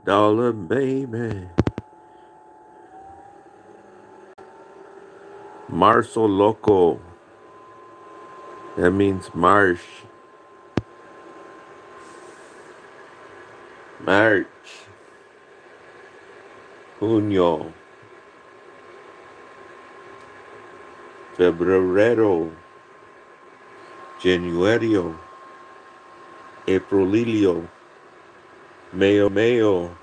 Dollar baby. Marso loco. That means marsh. March. Junio. Febrero. Januario. Aprililio. Mayo.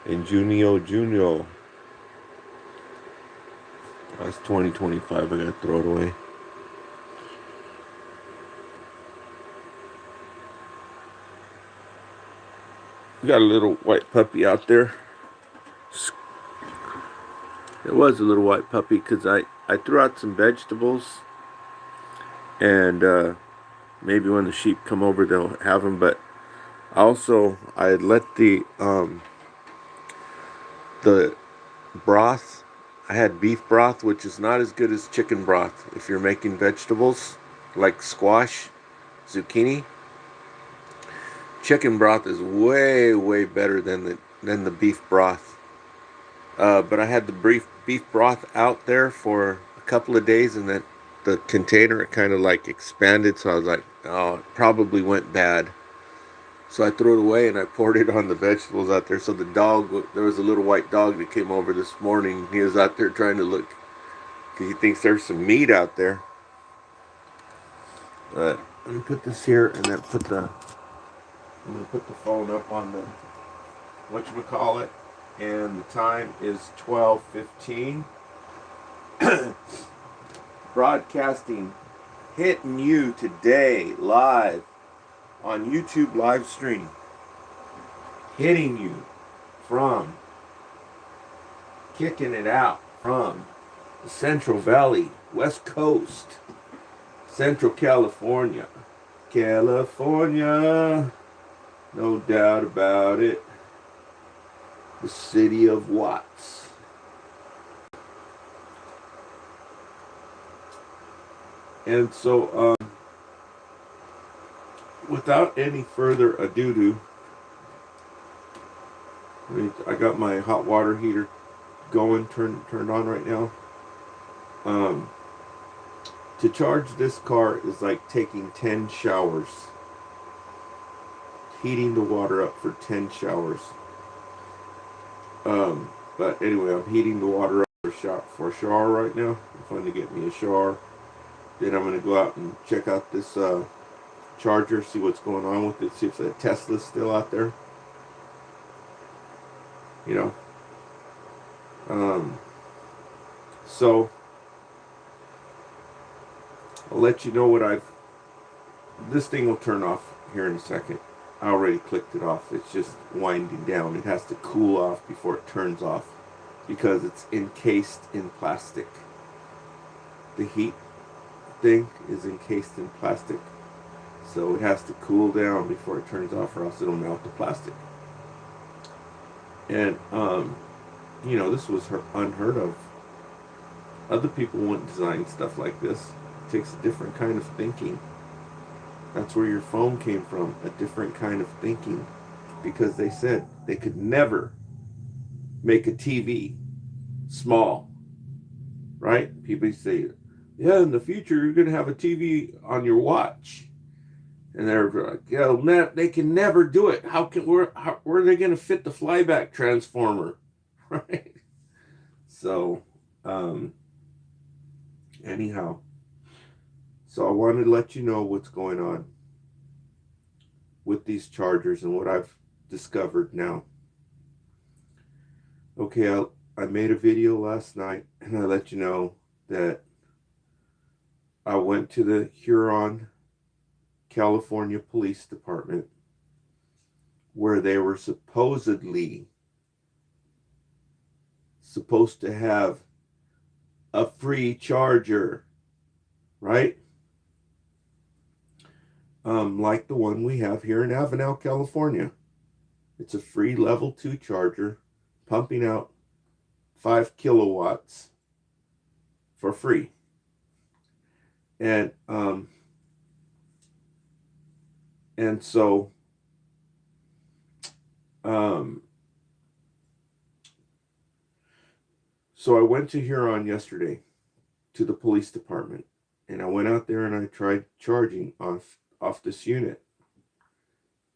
And Junio. That's 2025. I gotta throw it away. We got a little white puppy out there. It was a little white puppy because I threw out some vegetables, and maybe when the sheep come over they'll have them. But also I let the broth. I had beef broth, which is not as good as chicken broth if you're making vegetables like squash, zucchini. Chicken broth is way better than the beef broth. But I had the beef broth out there for a couple of days, and then the container, it kind of like expanded, so I was like, oh, it probably went bad. So I threw it away and I poured it on the vegetables out there. So the dog, there was a little white dog that came over this morning. He was out there trying to look because he thinks there's some meat out there. But let me put this here and then I'm gonna put the phone up on the whatchamacallit, and the time is 12:15. Broadcasting, hitting you today live on YouTube live stream, hitting you from kicking it out from the Central Valley, West Coast, Central California, no doubt about it, the city of Watts. And so, without any further ado, I got my hot water heater going, turned on right now. To charge this car is like taking 10 showers. Heating the water up for 10 showers. But anyway, I'm heating the water up for a shower right now. I'm trying to get me a shower. Then I'm going to go out and check out this charger, see what's going on with it, see if the Tesla's still out there. You know. So I'll let you know what this thing will turn off here in a second. I already clicked it off. It's just winding down. It has to cool off before it turns off because it's encased in plastic. The heat thing is encased in plastic, so it has to cool down before it turns off, or else it'll melt the plastic. And this was unheard of. Other people wouldn't design stuff like this. It takes a different kind of thinking. That's where your phone came from, a different kind of thinking, because they said they could never make a TV small, right? People say, yeah, in the future you're going to have a TV on your watch. And they're like, yeah, they can never do it. Where are they going to fit the flyback transformer? Right? So, anyhow, so I wanted to let you know what's going on with these chargers and what I've discovered now. Okay, I made a video last night and I let you know that I went to the Huron, California Police Department, where they were supposedly supposed to have a free charger, right? Like the one we have here in Avenel, California. It's a free level 2 charger, pumping out 5 kilowatts for free. And so So I went to Huron yesterday to the police department, and I went out there and I tried charging off this unit,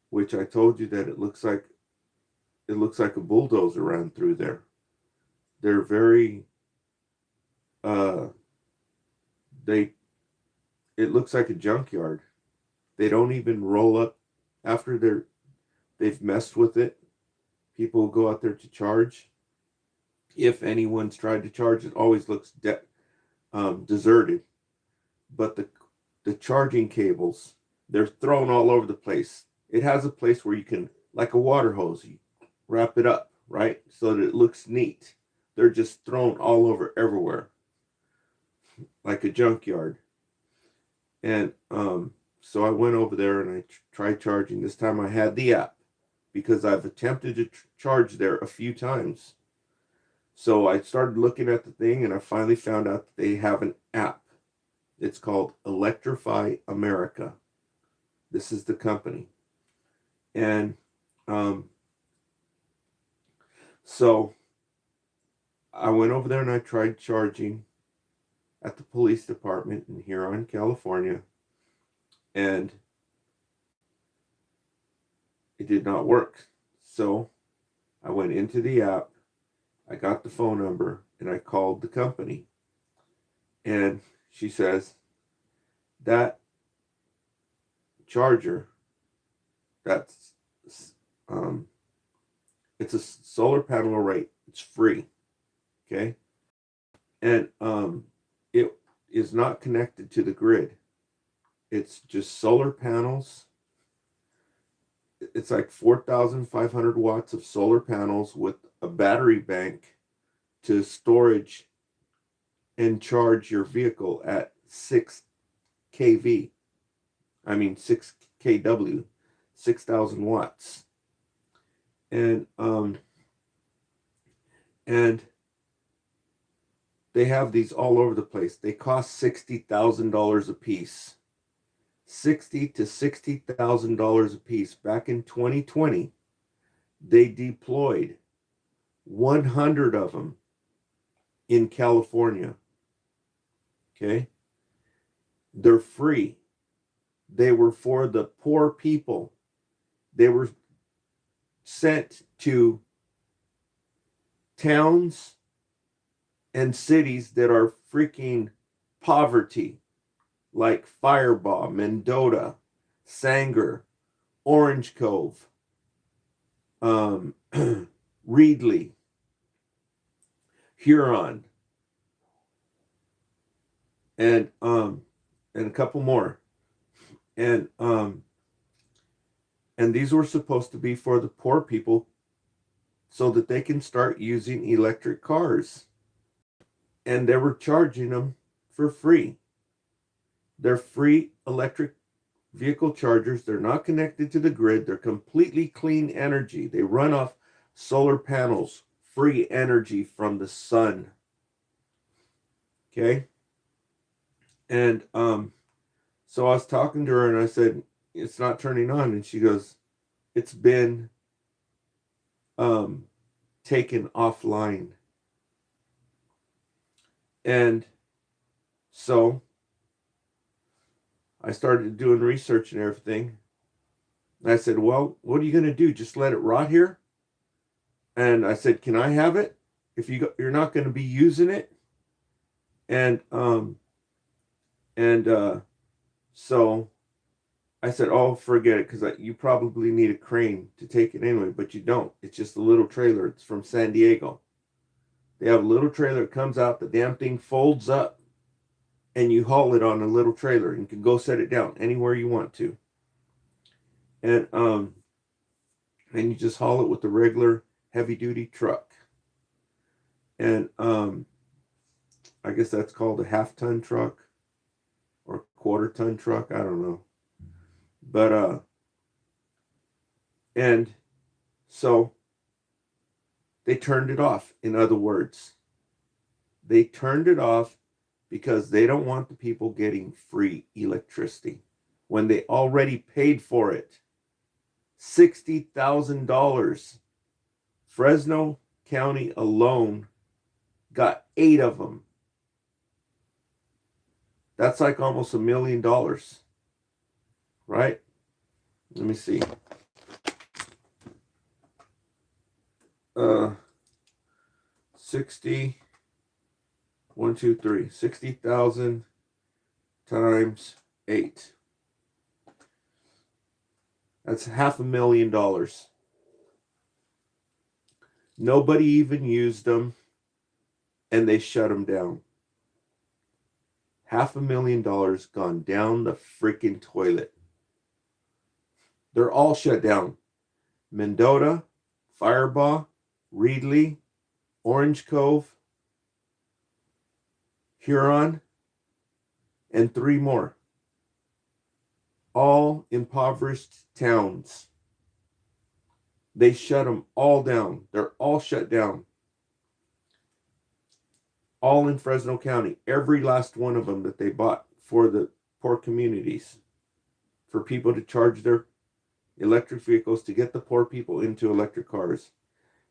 which I told you that it looks like a bulldozer ran through there. They're very uh they it looks like a junkyard. They don't even roll up after they've messed with it. People go out there to charge. If anyone's tried to charge, it always looks deserted. But the charging cables, they're thrown all over the place. It has a place where you can, like a water hose, you wrap it up, right? So that it looks neat. They're just thrown all over everywhere, like a junkyard. And so I went over there and I tried charging. This time I had the app because I've attempted to charge there a few times. So I started looking at the thing and I finally found out that they have an app. It's called Electrify America. This is the company. And so I went over there and I tried charging at the police department in Huron, California, and it did not work. So I went into the app, I got the phone number, and I called the company. And she says, that charger, that's it's a solar panel array. It's free. Okay? And it is not connected to the grid. It's just solar panels. It's like 4,500 watts of solar panels with a battery bank to storage and charge your vehicle at 6 kV. I mean 6 kW, 6,000 watts. And they have these all over the place. They cost $60,000 a piece. $60,000 to $60,000 a piece. Back in 2020, they deployed 100 of them in California. Okay? They're free. They were for the poor people. They were sent to towns and cities that are freaking poverty, like Firebaugh, Mendota, Sanger, Orange Cove, Reedley, Huron, and a couple more. And these were supposed to be for the poor people so that they can start using electric cars. And they were charging them for free. They're free electric vehicle chargers. They're not connected to the grid. They're completely clean energy. They run off solar panels, free energy from the sun. Okay? And so I was talking to her and I said, it's not turning on. And she goes, it's been taken offline. And so I started doing research and everything. And I said, well, what are you going to do? Just let it rot here? And I said, can I have it if you're not going to be using it? And so I said, oh, forget it, because you probably need a crane to take it anyway, but you don't. It's just a little trailer. It's from San Diego. They have a little trailer that comes out, the damn thing folds up, and you haul it on a little trailer and you can go set it down anywhere you want to. And you just haul it with the regular heavy duty truck. And I guess that's called a half-ton truck or quarter-ton truck. I don't know. But and so they turned it off. In other words, they turned it off because they don't want the people getting free electricity when they already paid for it. $60,000. Fresno County alone got 8 of them. That's like almost $1 million, right? Let me see. 60, 1, 2, 3, 60,000 times 8. That's $500,000. Nobody even used them, and they shut them down. $500,000 gone down the freaking toilet. They're all shut down. Mendota, Firebaugh, Reedley, Orange Cove, Huron, and 3 more. All impoverished towns. They shut them all down. They're all shut down. All in Fresno County. Every last one of them that they bought for the poor communities. For people to charge their electric vehicles, to get the poor people into electric cars.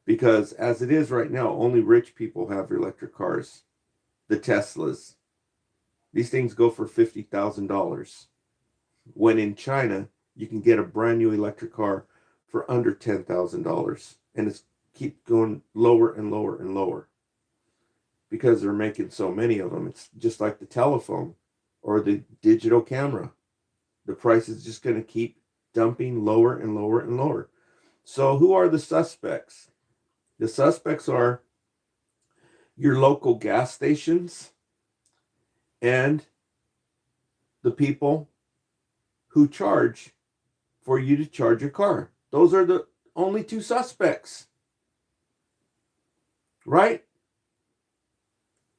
Because as it is right now, only rich people have electric cars. The Teslas. These things go for $50,000. When in China, you can get a brand new electric car for under $10,000. And it's keep going lower and lower and lower. Because they're making so many of them. It's just like the telephone or the digital camera. The price is just going to keep dumping lower and lower and lower. So who are the suspects? The suspects are your local gas stations and the people who charge for you to charge your car. Those are the only 2 suspects. Right?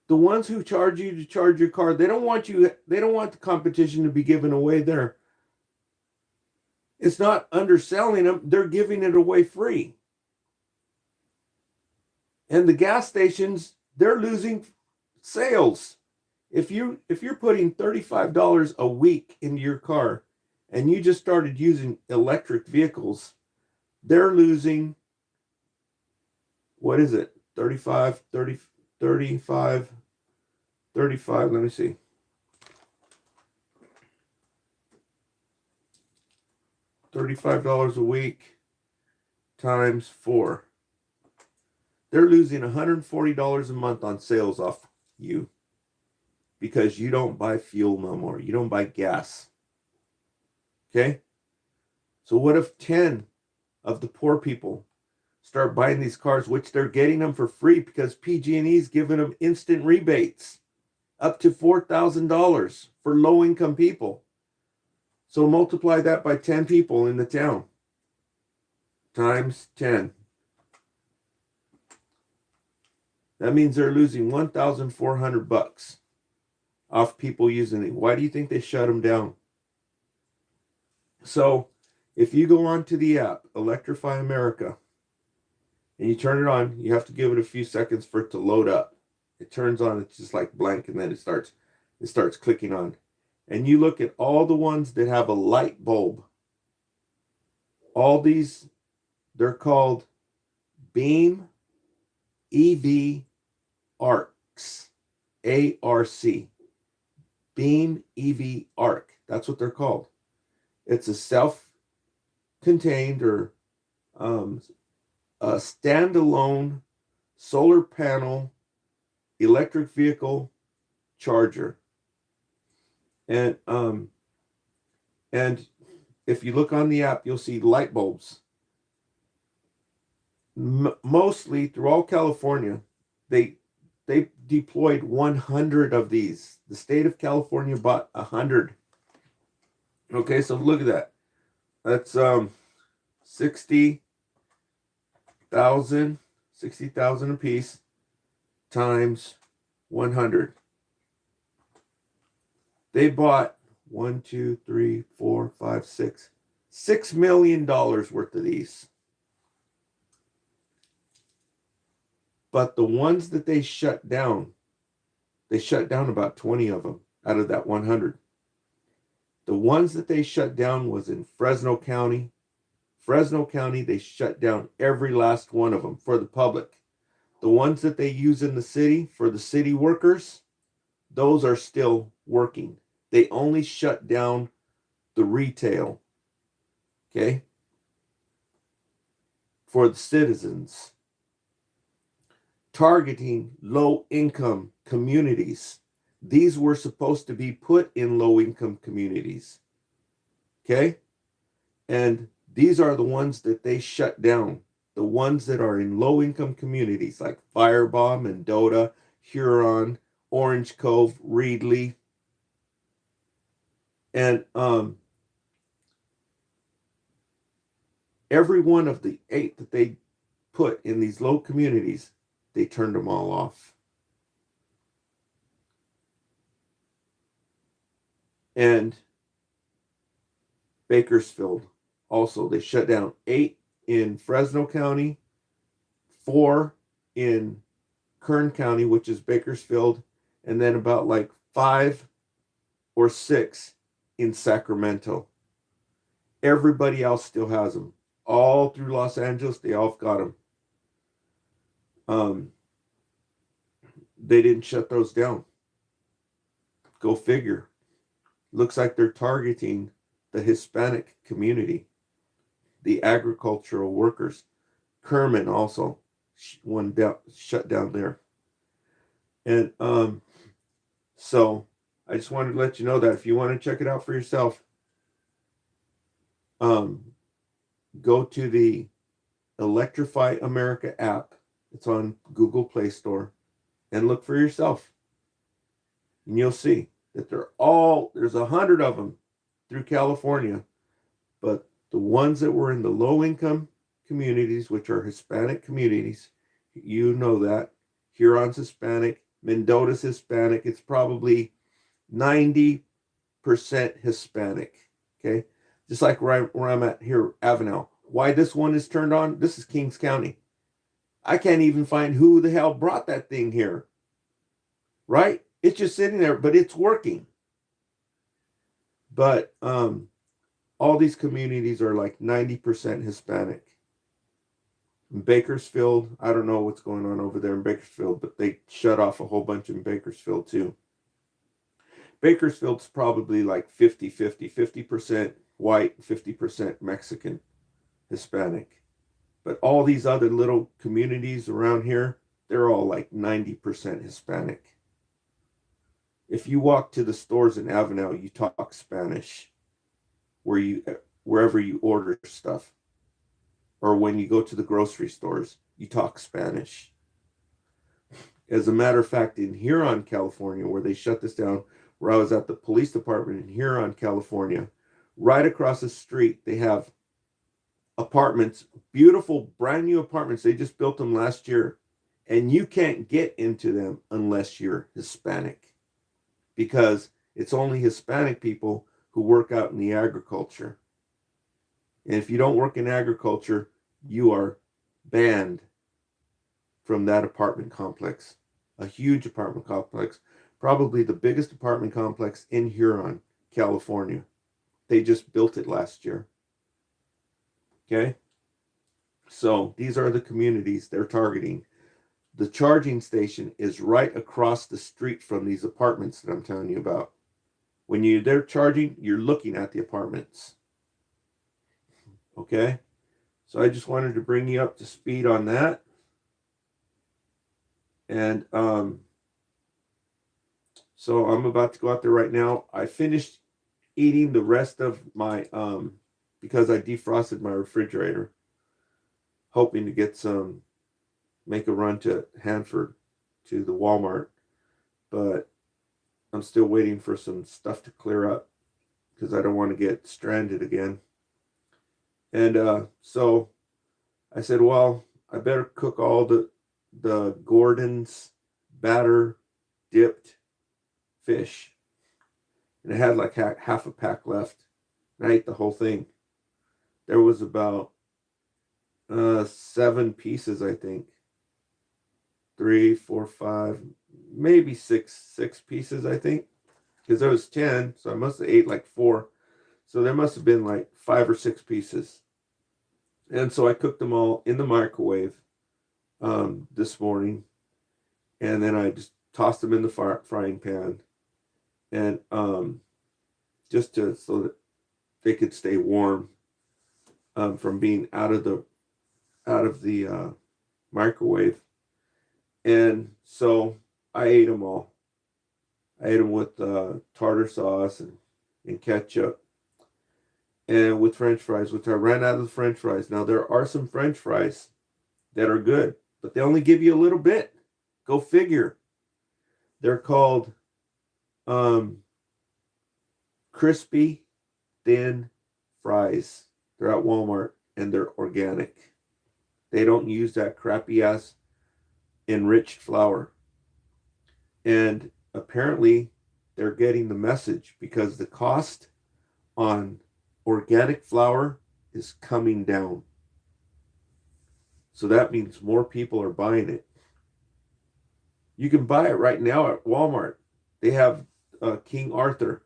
The ones who charge you to charge your car, they don't want the competition to be given away there. It's not underselling them, they're giving it away free. And the gas stations, they're losing sales. If you're putting $35 a week into your car and you just started using electric vehicles, they're losing, what is it? 35, let me see. $35 a week times 4. They're losing $140 a month on sales off you because you don't buy fuel no more. You don't buy gas. Okay? So what if 10 of the poor people start buying these cars, which they're getting them for free because PG&E is giving them instant rebates up to $4,000 for low-income people. So multiply that by 10 people in the town times 10. That means they're losing $1,400 off people using it. Why do you think they shut them down? So if you go onto the app, Electrify America, and you turn it on, you have to give it a few seconds for it to load up. It turns on, it's just like blank, and then it starts clicking on. And you look at all the ones that have a light bulb. All these, they're called Beam EV ARCs. ARC. Beam EV ARC. That's what they're called. It's a self-contained or a standalone solar panel electric vehicle charger. And if you look on the app, you'll see light bulbs. Mostly through all California, they deployed 100 of these. The state of California bought 100. Okay, so look at that. That's 60,000 a piece times 100. They bought $6 million worth of these. But the ones that they shut down about 20 of them out of that 100. The ones that they shut down was in Fresno County. Fresno County, they shut down every last one of them for the public. The ones that they use in the city for the city workers, those are still working. They only shut down the retail, okay, for the citizens, targeting low income communities. These were supposed to be put in low income communities, okay? And these are the ones that they shut down. The ones that are in low income communities like Fireball, Mendota, Huron, Orange Cove, Reedley. And every one of the 8 that they put in these low communities, they turned them all off. And Bakersfield also, they shut down 8 in Fresno County, 4 in Kern County, which is Bakersfield, and then about like 5 or 6 in Sacramento. Everybody else still has them. All through Los Angeles, they all got them. They didn't shut those down. Go figure. Looks like they're targeting the Hispanic community, the agricultural workers. Kerman also shut down there. And so I just wanted to let you know that if you want to check it out for yourself, go to the Electrify America app. It's on Google Play Store, and look for yourself. And you'll see that there's 100 of them through California, but the ones that were in the low income communities, which are Hispanic communities, you know that. Huron's Hispanic, Mendota's Hispanic. It's probably 90% Hispanic. Okay. Just like where I'm at here, Avenel. Why this one is turned on? This is Kings County. I can't even find who the hell brought that thing here. Right? It's just sitting there, but it's working. But all these communities are like 90% Hispanic. In Bakersfield, I don't know what's going on over there in Bakersfield, but they shut off a whole bunch in Bakersfield too. Bakersfield's probably like 50% white, 50% Mexican, Hispanic. But all these other little communities around here, they're all like 90% Hispanic. If you walk to the stores in Avenel, you talk Spanish wherever you order stuff. Or when you go to the grocery stores, you talk Spanish. As a matter of fact, in Huron, California, where they shut this down, where I was at the police department in Huron, California, right across the street, they have apartments, beautiful, brand new apartments. They just built them last year. And you can't get into them unless you're Hispanic, because it's only Hispanic people who work out in the agriculture. And if you don't work in agriculture, you are banned from that apartment complex. A huge apartment complex, probably the biggest apartment complex in Huron, California. They just built it last year. Okay? So these are the communities they're targeting. The charging station is right across the street from these apartments that I'm telling you about. When they're charging, you're looking at the apartments. Okay? So I just wanted to bring you up to speed on that. And so I'm about to go out there right now. I finished eating the rest of my, because I defrosted my refrigerator, hoping to get make a run to Hanford, to the Walmart. But I'm still waiting for some stuff to clear up because I don't want to get stranded again. And so I said, well, I better cook all the Gordon's batter dipped fish. And I had like half a pack left. And I ate the whole thing. There was about 7 pieces, I think. 3, 4, 5, maybe 6 pieces, I think. Because there was 10, so I must have ate like 4. So there must have been like 5 or 6 pieces. And so I cooked them all in the microwave. this morning, and then I just tossed them in the frying pan, and just to so that they could stay warm from being out of the microwave. And so I ate them all. I ate them with tartar sauce and ketchup, and with French fries, which I ran out of the French fries. Now there are some French fries that are good, but they only give you a little bit. Go figure. They're called um, crispy thin fries. They're at Walmart and they're organic. They don't use that crappy ass enriched flour. And apparently they're getting the message because the cost on organic flour is coming down. So that means more people are buying it. You can buy it right now at Walmart. They have King Arthur.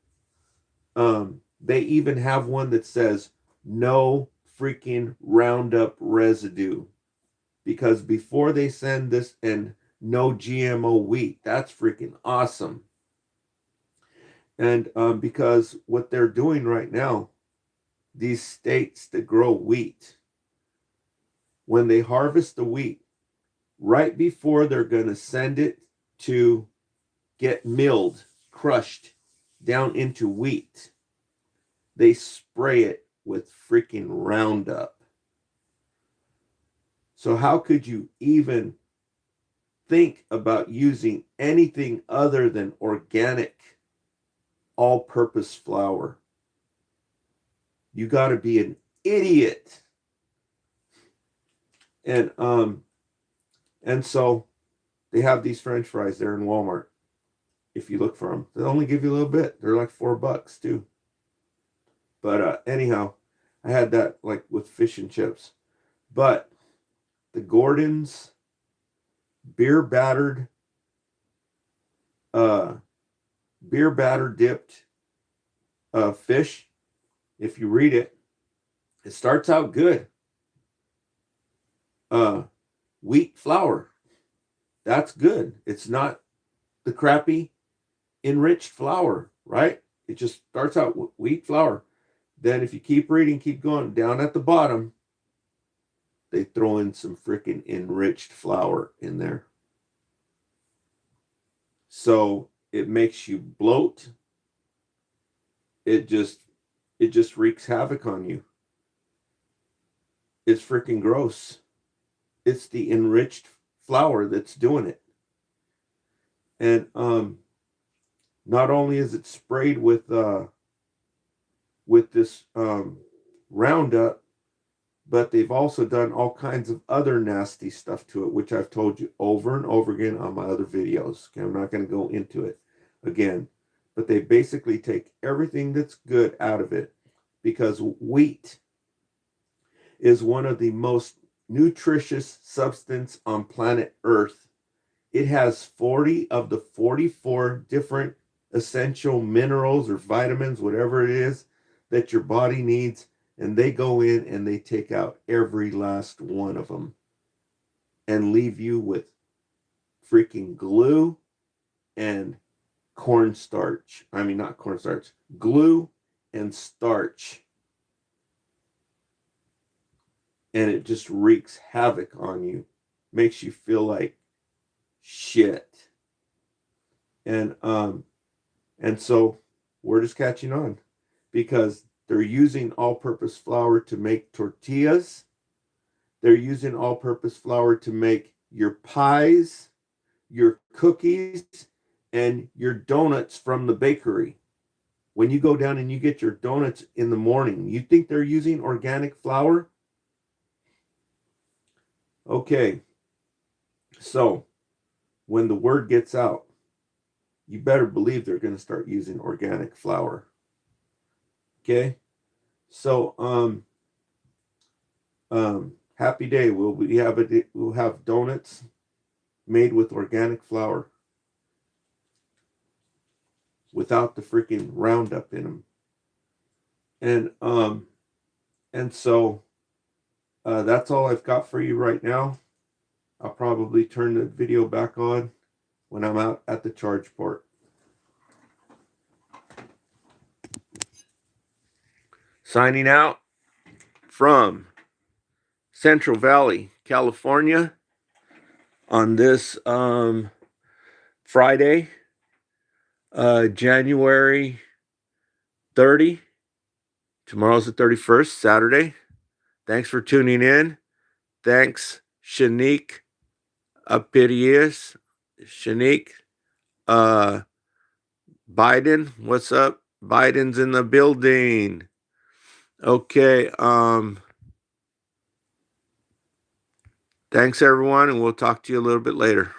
They even have one that says no freaking Roundup residue. Because before they send this, and no GMO wheat, that's freaking awesome. And because what they're doing right now, these states that grow wheat, when they harvest the wheat, right before they're going to send it to get milled, crushed down into wheat, they spray it with freaking Roundup. So how could you even think about using anything other than organic all-purpose flour? You got to be an idiot. And so they have these French fries there in Walmart. If you look for them, they'll only give you a little bit. They're like $4 too. But anyhow, I had that like with fish and chips. But the Gordon's beer batter dipped fish, if you read it, it starts out good. Wheat flour, that's good. It's not the crappy enriched flour, right? It just starts out with wheat flour. Then if you keep reading, keep going, down at the bottom, they throw in some freaking enriched flour in there. So it makes you bloat. It just wreaks havoc on you. It's freaking gross. It's the enriched flour that's doing it. And not only is it sprayed with this Roundup, but they've also done all kinds of other nasty stuff to it, which I've told you over and over again on my other videos. Okay, I'm not going to go into it again, but they basically take everything that's good out of it, because wheat is one of the most nutritious substance on planet Earth. It has 40 of the 44 different essential minerals or vitamins, whatever it is, that your body needs, and they go in and they take out every last one of them and leave you with freaking glue and cornstarch. I mean, not cornstarch, glue and starch. And it just wreaks havoc on you, makes you feel like shit. And so we're just catching on, because they're using all-purpose flour to make tortillas. They're using all-purpose flour to make your pies, your cookies, and your donuts from the bakery. When you go down and you get your donuts in the morning, you think they're using organic flour? Okay, so when the word gets out, you better believe they're going to start using organic flour. Okay, so happy day. We'll have donuts made with organic flour without the freaking Roundup in them. And so that's all I've got for you right now. I'll probably turn the video back on when I'm out at the charge port. Signing out from Central Valley, California on this Friday, January 30. Tomorrow's the 31st, Saturday. Thanks for tuning in. Thanks, Shanique Apirius. Shanique, Biden, what's up? Biden's in the building. Okay, thanks everyone, and we'll talk to you a little bit later.